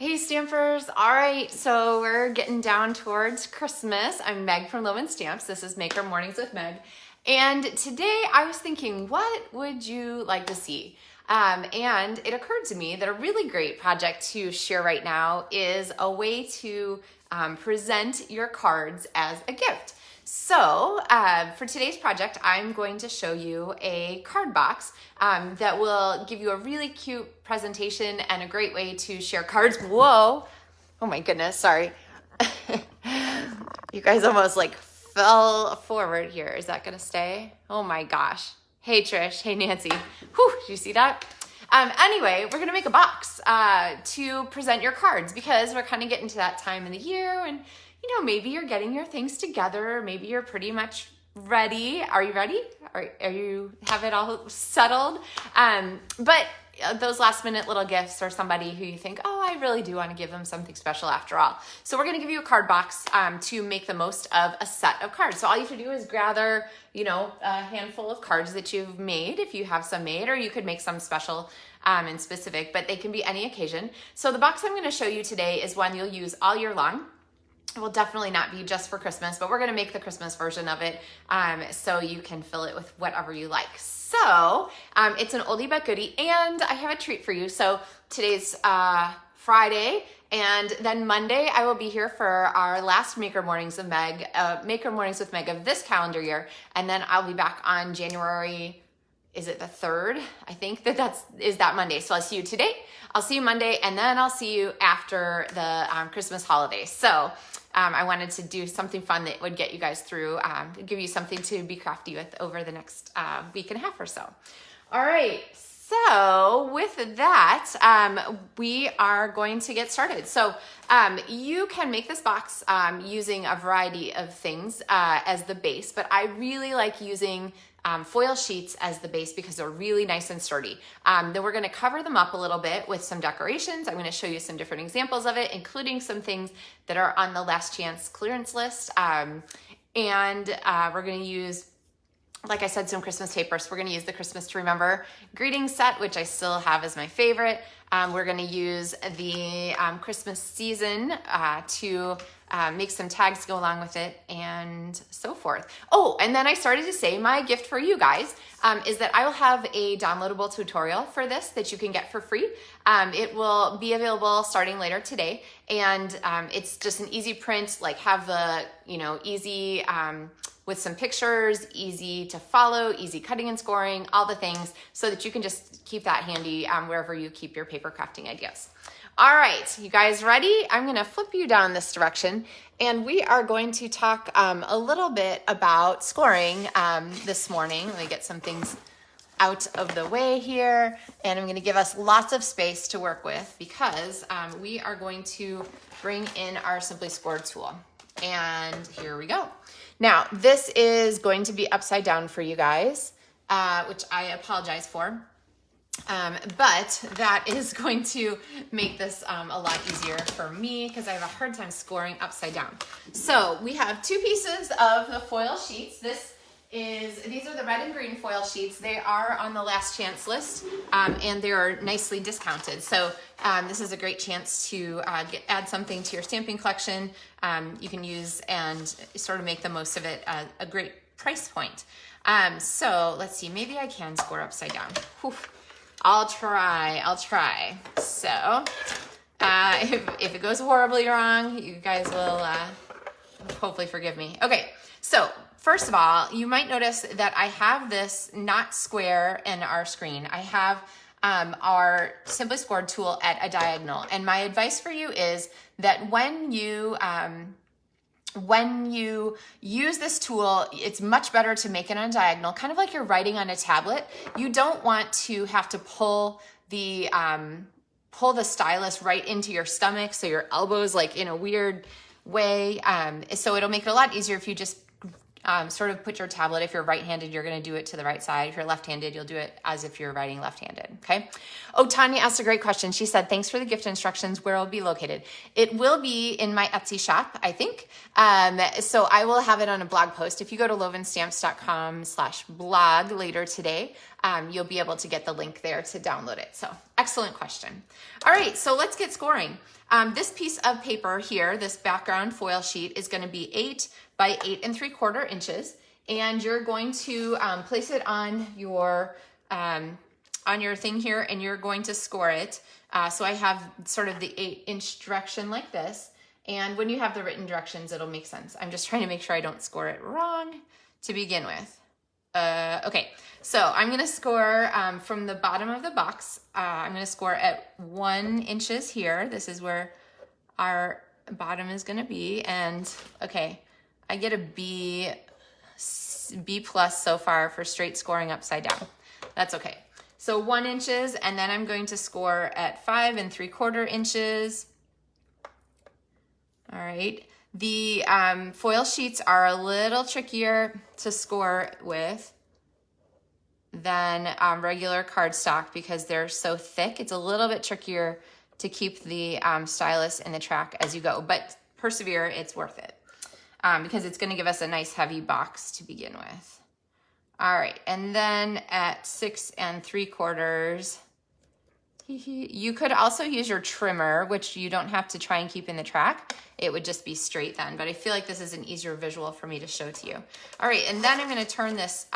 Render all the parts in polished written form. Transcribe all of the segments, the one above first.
Hey Stampers! All right, so we're getting down towards Christmas. I'm Meg from Loven Stamps. This is Maker Mornings with Meg. And today I was thinking, what would you like to see? And it occurred to me that a really great project to share right now is a way to present your cards as a gift. So for today's project, I'm going to show you a card box that will give you a really cute presentation and a great way to share cards. Whoa! Oh my goodness, sorry. You guys almost like fell forward here. Is that gonna stay? Oh my gosh. Hey Trish, hey Nancy. Whew, did you see that? Anyway, we're gonna make a box to present your cards because we're kind of getting to that time of the year and you know, maybe you're getting your things together. Maybe you're pretty much ready. Are you ready? Are you have it all settled? But those last minute little gifts or somebody who you think, oh, I really do want to give them something special after all. So we're going to give you a card box to make the most of a set of cards. So all you have to do is gather, you know, a handful of cards that you've made, if you have some made, or you could make some special and specific, but they can be any occasion. So the box I'm going to show you today is one you'll use all year long. It will definitely not be just for Christmas, but we're going to make the Christmas version of it so you can fill it with whatever you like. So it's an oldie but goodie, and I have a treat for you. So today's Friday, and then Monday I will be here for our last Maker Mornings with Meg of this calendar year, and then I'll be back on January. Is it the 3rd? I think is that Monday. So I'll see you today. I'll see you Monday, and then I'll see you after the Christmas holidays. So I wanted to do something fun that would get you guys through, give you something to be crafty with over the next week and a half or so. All right. So with that, we are going to get started. So you can make this box using a variety of things as the base, but I really like using foil sheets as the base because they're really nice and sturdy. Then we're going to cover them up a little bit with some decorations. I'm going to show you some different examples of it, including some things that are on the last chance clearance list. And we're going to use, like I said, some Christmas papers. We're going to use the Christmas to Remember greeting set, which I still have as my favorite. We're going to use the Christmas season to make some tags to go along with it and so forth. Oh, and then I started to say my gift for you guys is that I will have a downloadable tutorial for this that you can get for free. It will be available starting later today, and it's just an easy print, like have the, you know, easy with some pictures, easy to follow, easy cutting and scoring, all the things, so that you can just keep that handy wherever you keep your paper crafting ideas. All right, you guys ready? I'm gonna flip you down this direction, and we are going to talk a little bit about scoring this morning. Let me get some things out of the way here, and I'm gonna give us lots of space to work with because we are going to bring in our Simply Scored tool. And here we go. Now, this is going to be upside down for you guys, which I apologize for. But that is going to make this a lot easier for me because I have a hard time scoring upside down. So we have two pieces of the foil sheets. These are the red and green foil sheets. They are on the last chance list, and they are nicely discounted. So this is a great chance to add something to your stamping collection. You can use and sort of make the most of it at a great price point. So let's see, maybe I can score upside down. Whew. I'll try. So if it goes horribly wrong, you guys will hopefully forgive me. Okay, so first of all, you might notice that I have this not square in our screen. I have our Simply Scored tool at a diagonal. And my advice for you is that when you use this tool, it's much better to make it on a diagonal, kind of like you're writing on a tablet. You don't want to have to pull the stylus right into your stomach, so your elbow's like in a weird way. So it'll make it a lot easier if you just sort of put your tablet, if you're right-handed, you're gonna do it to the right side. If you're left-handed, you'll do it as if you're writing left-handed, okay? Oh, Tanya asked a great question. She said, thanks for the gift instructions. Where will it be located? It will be in my Etsy shop, I think. So I will have it on a blog post. If you go to LovenStamps.com/blog later today, you'll be able to get the link there to download it. So excellent question. All right, so let's get scoring. This piece of paper here, this background foil sheet, is gonna be 8 by 8 3/4 inches, and you're going to place it on your thing here, and you're going to score it. So I have sort of the 8-inch direction like this, and when you have the written directions, it'll make sense. I'm just trying to make sure I don't score it wrong to begin with. Okay, so I'm gonna score from the bottom of the box. I'm gonna score at 1 inches here. This is where our bottom is gonna be, and okay, I get a B plus so far for straight scoring upside down. That's okay. So 1 inches, and then I'm going to score at 5 3/4 inches. All right. The foil sheets are a little trickier to score with than regular cardstock because they're so thick. It's a little bit trickier to keep the stylus in the track as you go, but persevere, it's worth it. Because it's gonna give us a nice heavy box to begin with. All right, and then at 6 3/4, you could also use your trimmer, which you don't have to try and keep in the track. It would just be straight then, but I feel like this is an easier visual for me to show to you. All right, and then I'm gonna turn this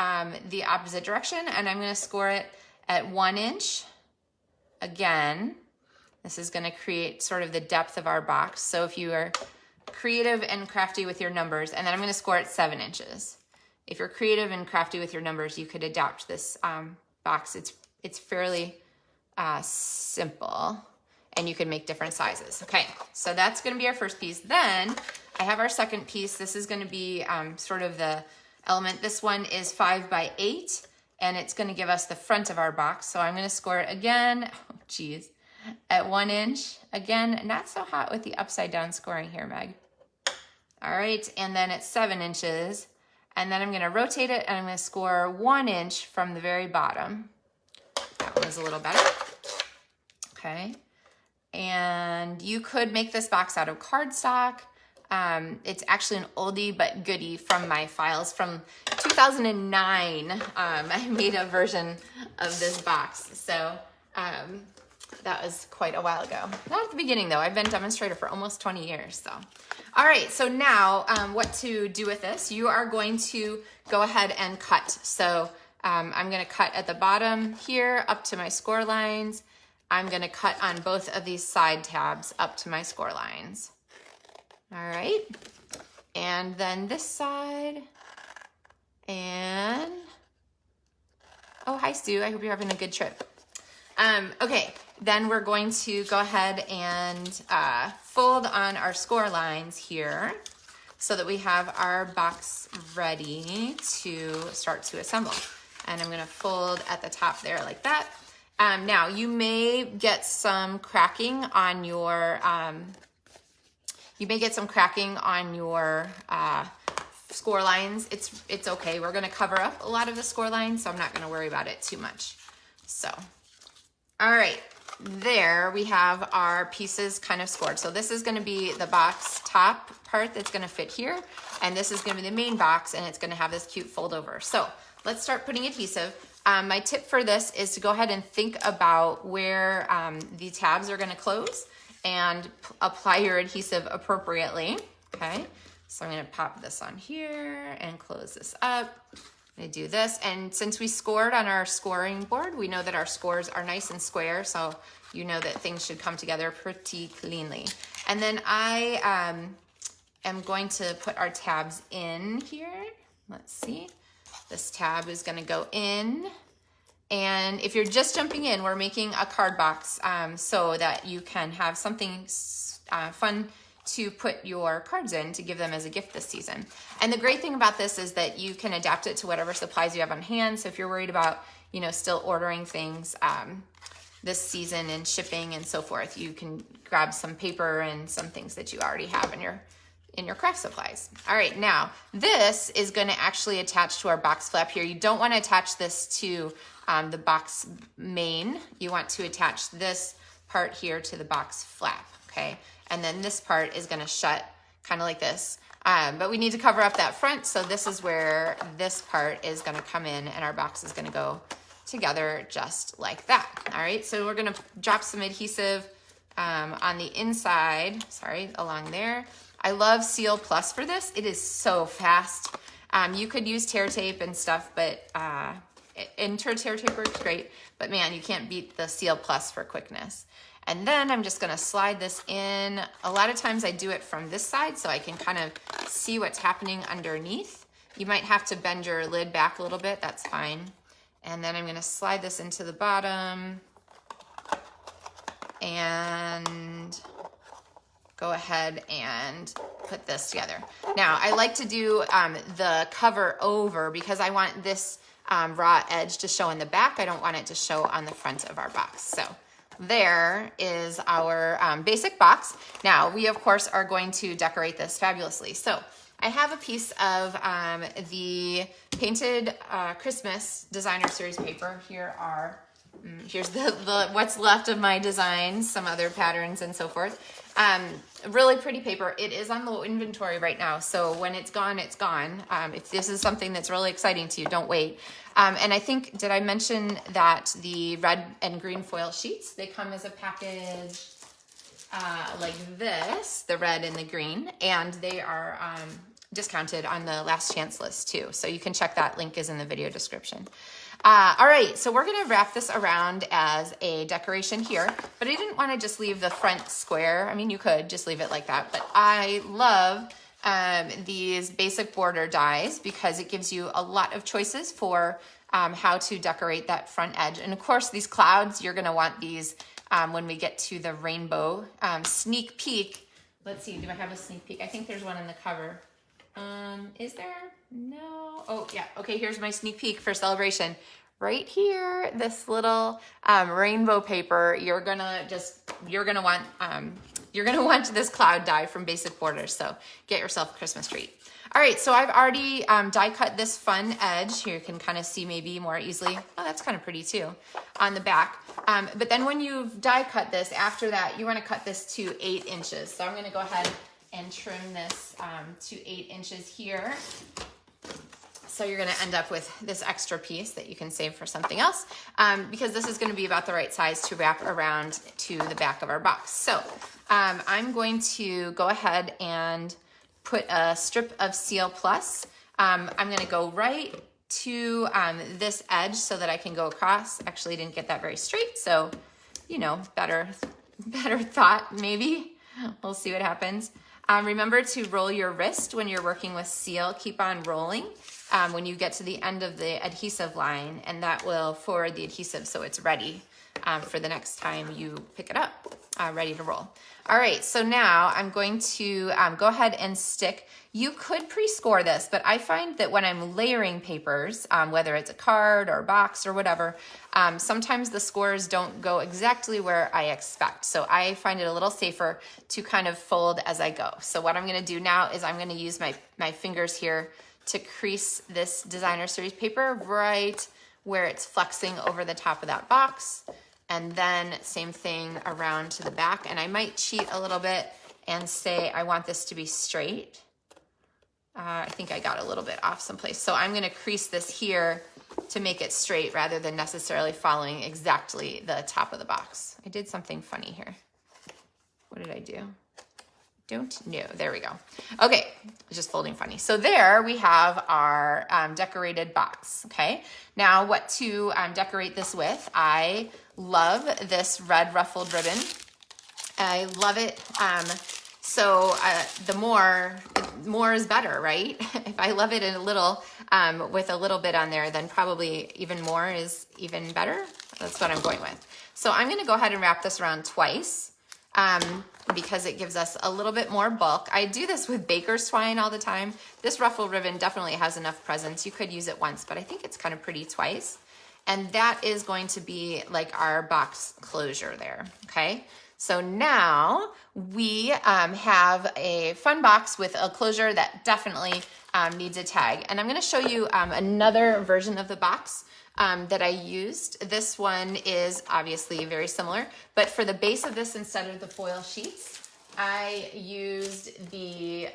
the opposite direction, and I'm gonna score it at 1 inch. Again, this is gonna create sort of the depth of our box. So if you are creative and crafty with your numbers, and then I'm going to score at 7 inches. If you're creative and crafty with your numbers, you could adapt this box. It's fairly simple, and you can make different sizes. Okay, so that's going to be our first piece. Then I have our second piece. This is going to be sort of the element. This one is 5 by 8, and it's going to give us the front of our box. So I'm going to score it again. Oh, geez. At 1 inch. Again, not so hot with the upside down scoring here, Meg. All right, and then at 7 inches, and then I'm gonna rotate it, and I'm gonna score 1 inch from the very bottom. That one's a little better. Okay, and you could make this box out of cardstock. It's actually an oldie but goodie from my files from 2009. I made a version of this box, so that was quite a while ago. Not at the beginning though. I've been demonstrator for almost 20 years. So, all right. So now what to do with this? You are going to go ahead and cut. So I'm going to cut at the bottom here up to my score lines. I'm going to cut on both of these side tabs up to my score lines. All right. And then this side. And, oh, hi, Sue. I hope you're having a good trip. Okay, then we're going to go ahead and fold on our score lines here so that we have our box ready to start to assemble. And I'm gonna fold at the top there like that. Now, you may get some cracking on your, score lines. It's okay. We're gonna cover up a lot of the score lines, so I'm not gonna worry about it too much. So. All right, there we have our pieces kind of scored. So this is gonna be the box top part that's gonna fit here, and this is gonna be the main box, and it's gonna have this cute fold over. So let's start putting adhesive. My tip for this is to go ahead and think about where the tabs are gonna close and apply your adhesive appropriately, okay? So I'm gonna pop this on here and close this up. I'm gonna do this, and since we scored on our scoring board, we know that our scores are nice and square, so you know that things should come together pretty cleanly. And then I am going to put our tabs in here. Let's see. This tab is gonna go in, and if you're just jumping in, we're making a card box so that you can have something fun to put your cards in to give them as a gift this season. And the great thing about this is that you can adapt it to whatever supplies you have on hand. So if you're worried about, you know, still ordering things this season and shipping and so forth, you can grab some paper and some things that you already have in your craft supplies. All right, now this is going to actually attach to our box flap here. You don't want to attach this to the box main. You want to attach this part here to the box flap, okay? And then this part is going to shut kind of like this. But we need to cover up that front, so this is where this part is going to come in, and our box is going to go together just like that. All right, so we're going to drop some adhesive on the inside, along there. I love Seal Plus for this. It is so fast. You could use tear tape and stuff, but tear tape works great, but man, you can't beat the Seal Plus for quickness. And then I'm just gonna slide this in. A lot of times I do it from this side so I can kind of see what's happening underneath. You might have to bend your lid back a little bit, that's fine. And then I'm gonna slide this into the bottom and go ahead and put this together. Now, I like to do the cover over because I want this raw edge to show in the back. I don't want it to show on the front of our box. So there is our basic box. Now, we of course are going to decorate this fabulously. So I have a piece of the painted Christmas designer series paper. Here's the what's left of my designs, some other patterns and so forth. Really pretty paper. It is on low inventory right now, so when it's gone, it's gone. If this is something that's really exciting to you, don't wait. And I think, did I mention that the red and green foil sheets, they come as a package like this, the red and the green, and they are discounted on the last chance list too. So you can check that, link is in the video description. All right, so we're gonna wrap this around as a decoration here, but I didn't wanna just leave the front square. I mean, you could just leave it like that, but I love these basic border dies because it gives you a lot of choices for how to decorate that front edge. And of course, these clouds, you're gonna want these when we get to the rainbow sneak peek. Let's see, do I have a sneak peek? I think there's one in the cover. Is there? No. Oh yeah. Okay. Here's my sneak peek for celebration. Right here, this little rainbow paper. You're gonna want this cloud die from Basic Borders. So get yourself a Christmas treat. All right. So I've already die cut this fun edge. Here you can kind of see maybe more easily. Oh, that's kind of pretty too on the back. But then when you've die cut this, after that, you want to cut this to 8 inches. So I'm going to go ahead and trim this to 8 inches here. So you're gonna end up with this extra piece that you can save for something else because this is gonna be about the right size to wrap around to the back of our box. So I'm going to go ahead and put a strip of Seal Plus. I'm gonna go right to this edge so that I can go across. Actually, didn't get that very straight, so you know, better thought maybe. We'll see what happens. Remember to roll your wrist when you're working with seal. Keep on rolling when you get to the end of the adhesive line, and that will forward the adhesive so it's ready for the next time you pick it up, ready to roll. All right, so now I'm going to go ahead and stick. You could pre-score this, but I find that when I'm layering papers, whether it's a card or a box or whatever, sometimes the scores don't go exactly where I expect. So I find it a little safer to kind of fold as I go. So what I'm gonna do now is I'm gonna use my fingers here to crease this designer series paper right where it's flexing over the top of that box. And then same thing around to the back. And I might cheat a little bit and say I want this to be straight. I think I got a little bit off someplace. So I'm gonna crease this here to make it straight rather than necessarily following exactly the top of the box. I did something funny here. What did I do? Don't know. There we go. Okay, just folding funny. So there we have our decorated box, okay? Now what to decorate this with, I love this red ruffled ribbon. I love it. So the more is better, right? If I love it in a little, with a little bit on there, then probably even more is even better. That's what I'm going with. So I'm gonna go ahead and wrap this around twice because it gives us a little bit more bulk. I do this with baker's twine all the time. This ruffle ribbon definitely has enough presence. You could use it once, but I think it's kind of pretty twice. And that is going to be like our box closure there, okay? So now we have a fun box with a closure that definitely needs a tag. And I'm going to show you another version of the box that I used. This one is obviously very similar, but for the base of this, instead of the foil sheets, I used the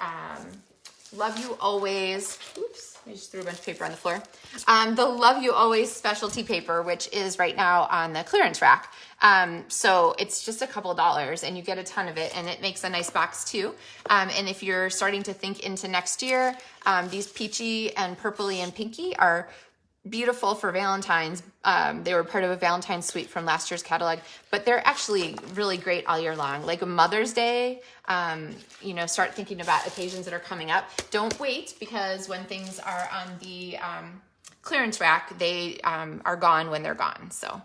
Love You Always, oops, I just threw a bunch of paper on the floor. The Love You Always specialty paper, which is right now on the clearance rack. So it's just a couple dollars and you get a ton of it, and it makes a nice box too. And if you're starting to think into next year, these peachy and purpley and pinky are beautiful for Valentine's. They were part of a Valentine's suite from last year's catalog, but they're actually really great all year long. Like a Mother's Day, you know, start thinking about occasions that are coming up. Don't wait, because when things are on the clearance rack, they are gone when they're gone. So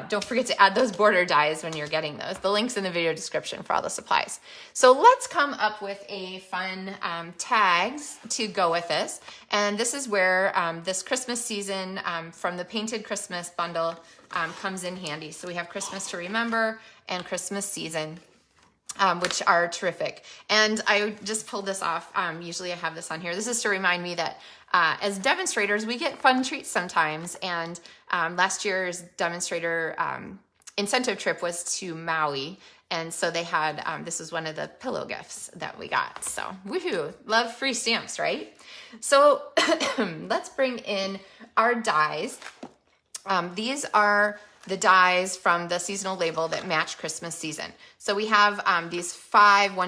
don't forget to add those border dies when you're getting those. The link's in the video description for all the supplies. So let's come up with a fun tags to go with this. And this is where this Christmas season from the Painted Christmas bundle comes in handy. So we have Christmas to Remember and Christmas Season, which are terrific. And I just pulled this off. Usually I have this on here. This is to remind me that as demonstrators, we get fun treats sometimes. And last year's demonstrator incentive trip was to Maui. And so they had, this was one of the pillow gifts that we got. So woohoo, love free stamps, right? So let's bring in our dies. These are the dies from the seasonal label that match Christmas season. So we have these 5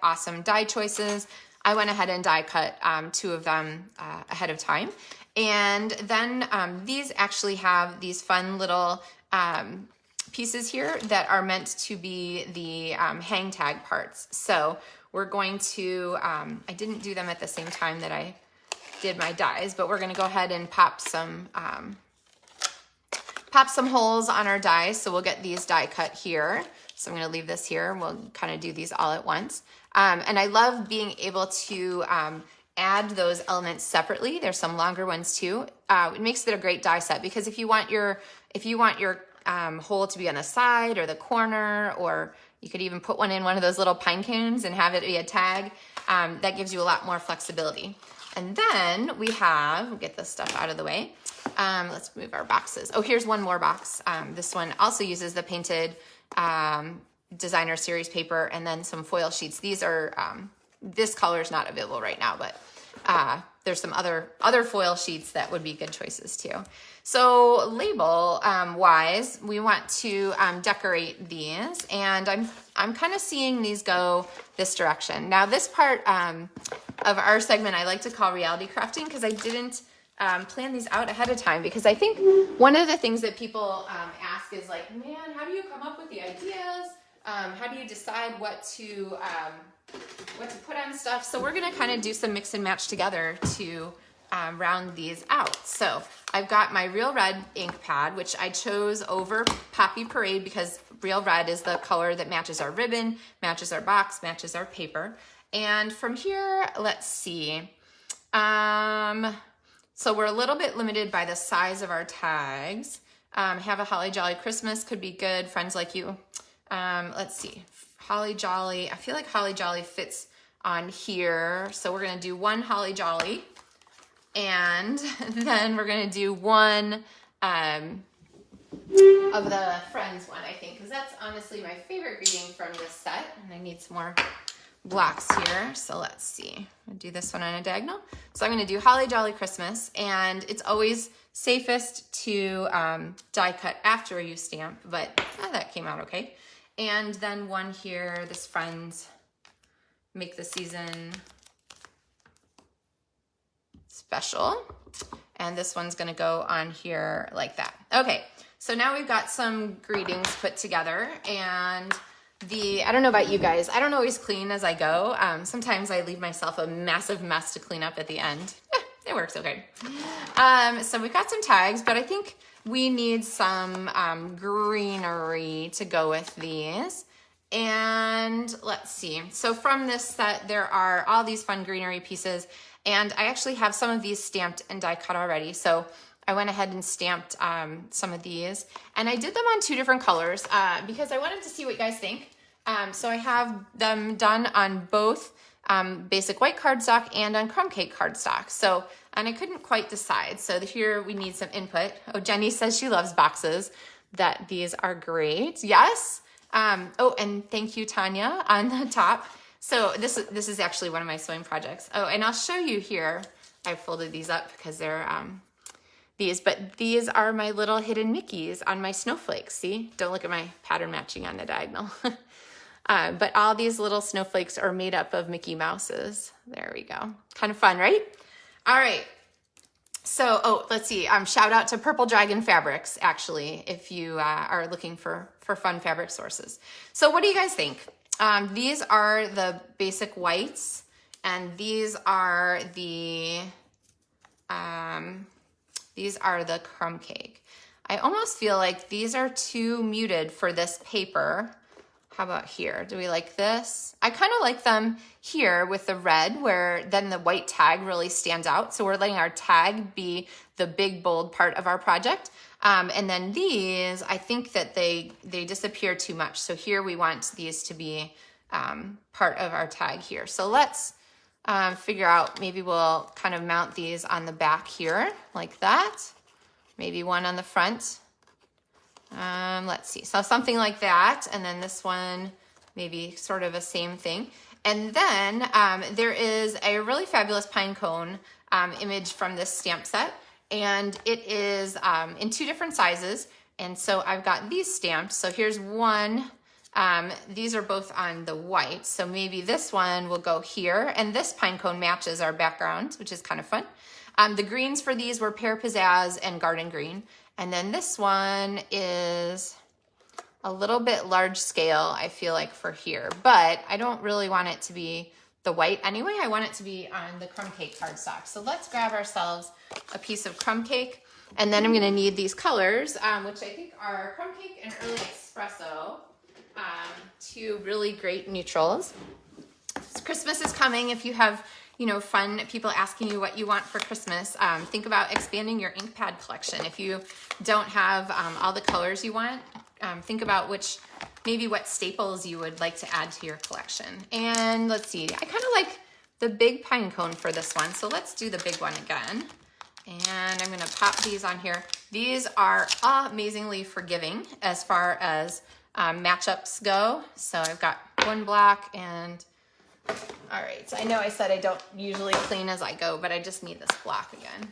awesome die choices. I went ahead and die cut 2 of them ahead of time. And then these actually have these fun little pieces here that are meant to be the hang tag parts. So we're going to, I didn't do them at the same time that I did my dies, but we're gonna go ahead and pop some holes on our dies. So we'll get these die cut here. So I'm gonna leave this here. We'll kind of do these all at once. And I love being able to add those elements separately. There's some longer ones too. It makes it a great die set, because if you want your hole to be on the side or the corner, or you could even put one in one of those little pine cones and have it be a tag, that gives you a lot more flexibility. And then we have, we'll get this stuff out of the way. Let's move our boxes. Oh, here's one more box. This one also uses the Painted Designer Series paper and then some foil sheets. These are, this color is not available right now, but there's some other foil sheets that would be good choices too. So label wise, we want to decorate these, and I'm kind of seeing these go this direction. Now this part of our segment I like to call reality crafting, because I didn't plan these out ahead of time, because I think one of the things that people ask is like, man, how do you come up with the ideas? How do you decide what to put on stuff? So we're gonna kind of do some mix and match together to round these out. So I've got my Real Red ink pad, which I chose over Poppy Parade because Real Red is the color that matches our ribbon, matches our box, matches our paper. And from here, let's see. So we're a little bit limited by the size of our tags. Have a Holly Jolly Christmas could be good. Friends Like You. Let's see. Holly Jolly. I feel like Holly Jolly fits on here. So we're going to do one Holly Jolly. And then we're going to do one of the Friends one, I think, because that's honestly my favorite greeting from this set. And I need some more blocks here. So let's see. I'll do this one on a diagonal. So I'm going to do Holly Jolly Christmas, and it's always safest to die cut after you stamp, but that came out okay. And then one here, this Friends Make the Season Special. And this one's gonna go on here like that. Okay, so now we've got some greetings put together, and I don't know about you guys, I don't always clean as I go. Sometimes I leave myself a massive mess to clean up at the end. It works okay. So we've got some tags, but I think we need some greenery to go with these. And let's see. So from this set, there are all these fun greenery pieces, and I actually have some of these stamped and die cut already. So I went ahead and stamped some of these, and I did them on 2 different colors because I wanted to see what you guys think. So I have them done on both basic white cardstock and on crumb cake cardstock. So, and I couldn't quite decide. So here we need some input. Oh, Jenny says she loves boxes, that these are great. Yes. Oh, and thank you, Tanya, on the top. So this is actually one of my sewing projects. Oh, and I'll show you here. I folded these up because they're but these are my little hidden Mickeys on my snowflakes. See, don't look at my pattern matching on the diagonal. But all these little snowflakes are made up of Mickey Mouses. There we go. Kind of fun, right? All right. So, oh, let's see. Shout out to Purple Dragon Fabrics, actually, if you are looking for fun fabric sources. So what do you guys think? These are the basic whites, and these are the crumb cake. I almost feel like these are too muted for this paper. How about here? Do we like this? I kind of like them here with the red, where then the white tag really stands out. So we're letting our tag be the big, bold part of our project. And then these, I think that they disappear too much. So here we want these to be part of our tag here. So let's figure out, maybe we'll kind of mount these on the back here like that. Maybe one on the front. Let's see, so something like that. And then this one, maybe sort of a same thing. And then there is a really fabulous pine cone image from this stamp set. And it is in 2 different sizes. And so I've got these stamped. So here's one. These are both on the white. So maybe this one will go here. And this pine cone matches our background, which is kind of fun. The greens for these were Pear Pizzazz and Garden Green. And then this one is a little bit large scale, I feel like, for here. But I don't really want it to be the white anyway. I want it to be on the crumb cake cardstock. So let's grab ourselves a piece of crumb cake. And then I'm going to need these colors, which I think are crumb cake and early espresso, 2 really great neutrals. Christmas is coming. If you have fun people asking you what you want for Christmas, think about expanding your ink pad collection. If you don't have all the colors you want, think about maybe what staples you would like to add to your collection. And let's see, I kind of like the big pine cone for this one. So let's do the big one again. And I'm gonna pop these on here. These are amazingly forgiving as far as matchups go. So I've got one black and all right, so I know I said I don't usually clean as I go, but I just need this block again.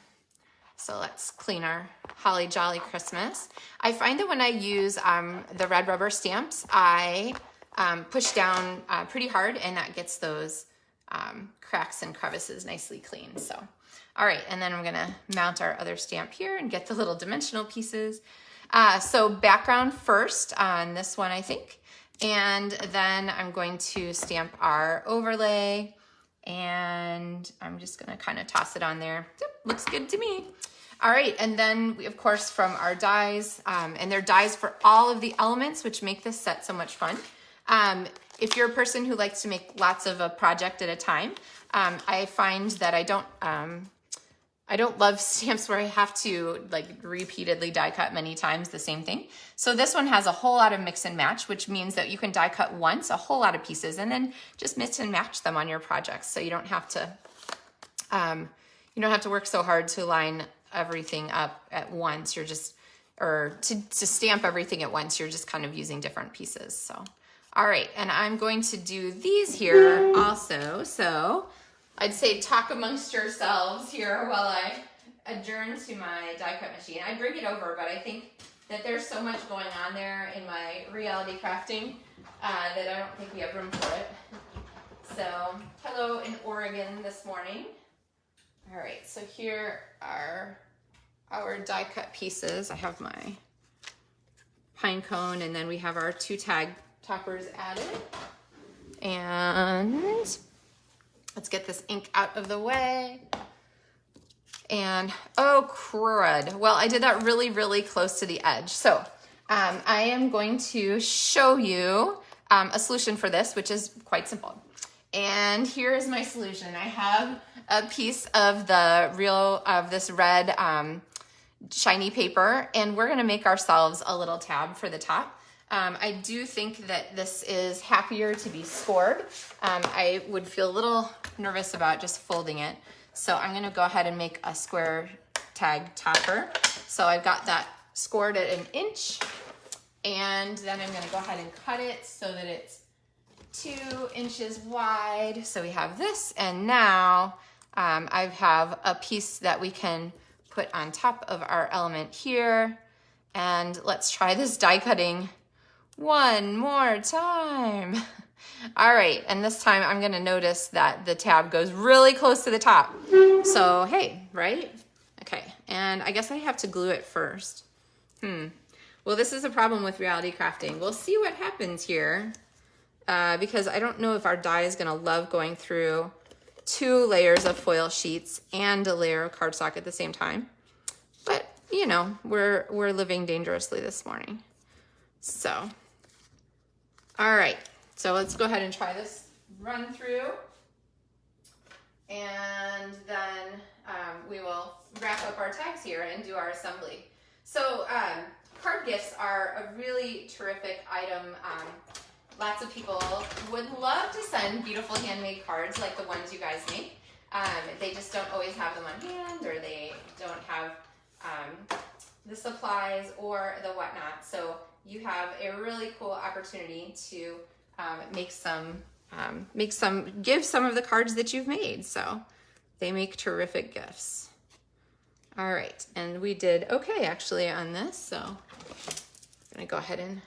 So let's clean our Holly Jolly Christmas. I find that when I use the red rubber stamps, I push down pretty hard, and that gets those cracks and crevices nicely clean. So, all right, and then I'm gonna mount our other stamp here and get the little dimensional pieces. So background first on this one, I think. And then I'm going to stamp our overlay, and I'm just gonna kind of toss it on there. Yep, looks good to me. All right, and then we, of course, from our dies, and they're dies for all of the elements, which make this set so much fun. If you're a person who likes to make lots of a project at a time, I find that I don't love stamps where I have to repeatedly die cut many times the same thing. So this one has a whole lot of mix and match, which means that you can die cut once a whole lot of pieces and then just mix and match them on your projects. So you don't have to work so hard to line everything up at once. You're just, or to stamp everything at once, you're just kind of using different pieces. So, all right, and I'm going to do these here also. So I'd say talk amongst yourselves here while I adjourn to my die cut machine. I bring it over, but I think that there's so much going on there in my reality crafting that I don't think we have room for it. So hello in Oregon this morning. All right, so here are our die cut pieces. I have my pine cone, and then we have our 2 tag toppers added. And let's get this ink out of the way. And oh crud. Well, I did that really, really close to the edge. So I am going to show you a solution for this, which is quite simple. And here is my solution. I have a piece of this red shiny paper, and we're gonna make ourselves a little tab for the top. I do think that this is happier to be scored. I would feel a little nervous about just folding it. So I'm gonna go ahead and make a square tag topper. So I've got that scored at 1 inch, and then I'm gonna go ahead and cut it so that it's 2 inches wide. So we have this, and now I have a piece that we can put on top of our element here. And let's try this die cutting one more time. All right, and this time I'm gonna notice that the tab goes really close to the top. So, hey, right? Okay, and I guess I have to glue it first. Well, this is a problem with reality crafting. We'll see what happens here because I don't know if our die is gonna love going through 2 layers of foil sheets and a layer of cardstock at the same time. But, you know, we're living dangerously this morning. So, all right, so let's go ahead and try this run through, and then we will wrap up our tags here and do our assembly. So card gifts are a really terrific item. Lots of people would love to send beautiful handmade cards like the ones you guys make. They just don't always have them on hand, or they don't have the supplies or the whatnot. So you have a really cool opportunity to give some of the cards that you've made. So they make terrific gifts. All right, and we did okay actually on this. So I'm gonna go ahead and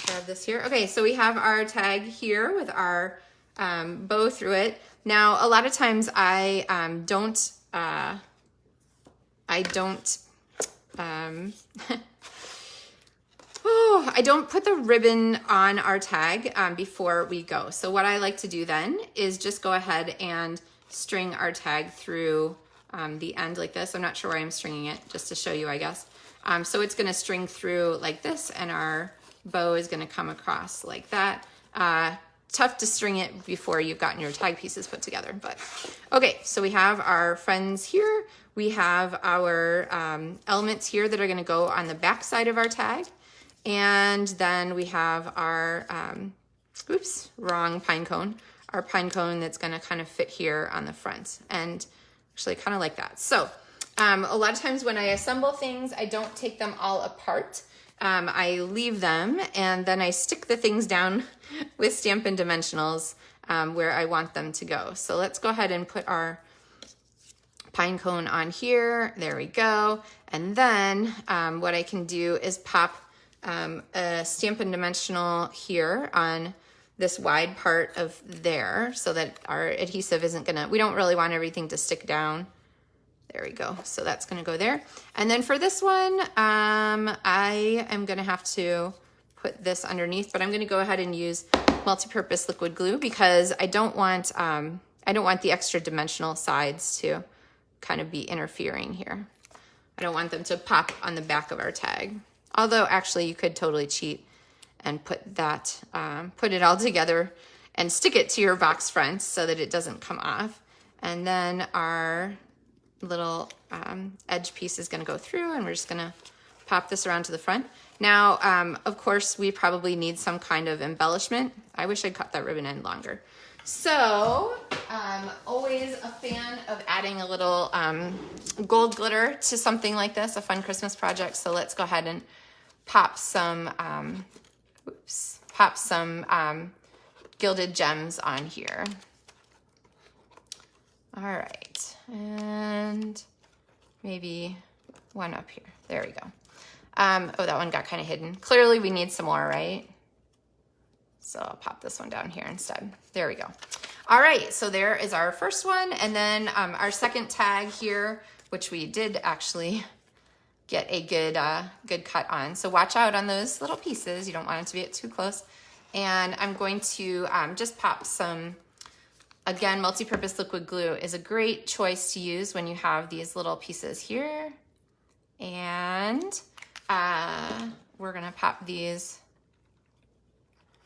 grab this here. Okay, so we have our tag here with our bow through it. Now, a lot of times I don't I don't put the ribbon on our tag before we go. So what I like to do then is just go ahead and string our tag through the end like this. I'm not sure why I'm stringing it, just to show you, I guess. So it's gonna string through like this, and our bow is gonna come across like that. Tough to string it before you've gotten your tag pieces put together, but okay. So we have our friends here. We have our elements here that are gonna go on the back side of our tag. And then we have our, oops, wrong pine cone. Our pine cone that's gonna kind of fit here on the front, and actually kind of like that. So a lot of times when I assemble things, I don't take them all apart. I leave them, and then I stick the things down with Stampin' Dimensionals where I want them to go. So let's go ahead and put our pine cone on here. There we go. And then what I can do is pop a Stampin' Dimensional here on this wide part of there, so that our adhesive isn't gonna, we don't really want everything to stick down. There we go. So that's gonna go there. And then for this one, I am gonna have to put this underneath, but I'm gonna go ahead and use multi-purpose liquid glue because I don't want the extra dimensional sides to kind of be interfering here. I don't want them to pop on the back of our tag. Although actually you could totally cheat and put that, put it all together and stick it to your box fronts so that it doesn't come off. And then our little edge piece is gonna go through, and we're just gonna pop this around to the front. Now, of course, we probably need some kind of embellishment. I wish I'd cut that ribbon end longer. So, always a fan of adding a little gold glitter to something like this, a fun Christmas project. So let's go ahead and pop some, gilded gems on here. All right, and maybe one up here. There we go. Oh, that one got kind of hidden. Clearly we need some more, right? So I'll pop this one down here instead. There we go. All right, so there is our first one. And then our second tag here, which we did actually get a good cut on. So watch out on those little pieces. You don't want it to be too close. And I'm going to just pop some, again, multi-purpose liquid glue is a great choice to use when you have these little pieces here. And we're gonna pop these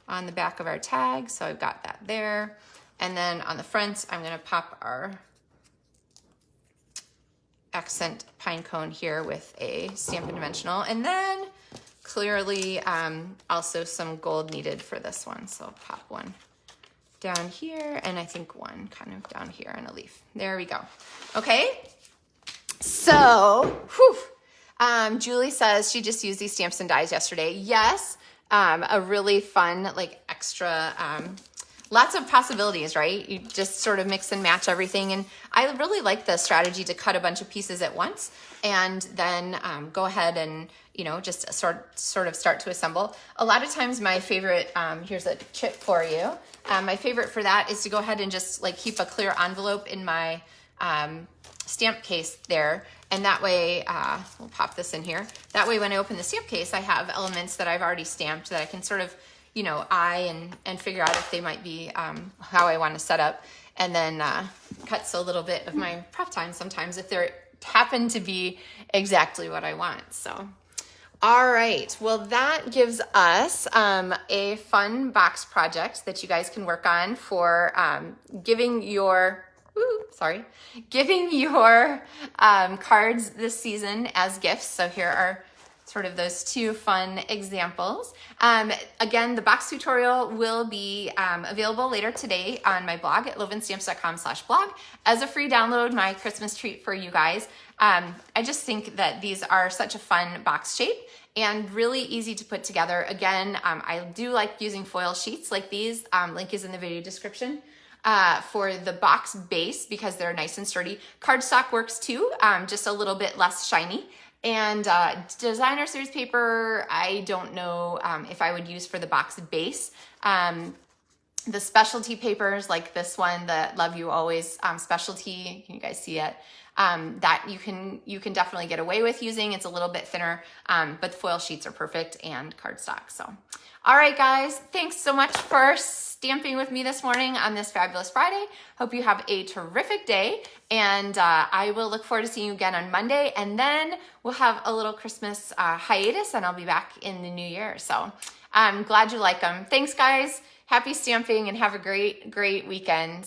on the back of our tag. So I've got that there. And then on the front, I'm gonna pop our accent pine cone here with a Stampin' Dimensional. And then clearly also some gold needed for this one. So pop one down here, and I think one kind of down here in a leaf. There we go. Okay, so Julie says she just used these stamps and dies yesterday. Yes, a really fun, like extra, lots of possibilities, right? You just sort of mix and match everything. And I really like the strategy to cut a bunch of pieces at once and then go ahead and, you know, just sort of start to assemble. A lot of times my favorite, here's a tip for you. My favorite for that is to go ahead and just like keep a clear envelope in my stamp case there. And that way, we'll pop this in here. That way when I open the stamp case, I have elements that I've already stamped that I can sort of, you know, eye and figure out if they might be how I want to set up. And then cuts a little bit of my prep time sometimes if they happen to be exactly what I want. So, all right. Well, that gives us a fun box project that you guys can work on for giving your cards this season as gifts. So here are sort of those two fun examples. Again, the box tutorial will be available later today on my blog at LovenStamps.com/blog as a free download, my Christmas treat for you guys. I just think that these are such a fun box shape and really easy to put together. Again, I do like using foil sheets like these. Link is in the video description. For the box base because they're nice and sturdy. Cardstock works too, just a little bit less shiny. And designer series paper, I don't know if I would use for the box base. The specialty papers like this one, the Love You Always specialty, can you guys see it? That you can definitely get away with using. It's a little bit thinner, but the foil sheets are perfect and cardstock. So, all right, guys, thanks so much for stamping with me this morning on this fabulous Friday. Hope you have a terrific day, and I will look forward to seeing you again on Monday, and then we'll have a little Christmas hiatus, and I'll be back in the new year. So I'm glad you like them. Thanks, guys. Happy stamping, and have a great weekend.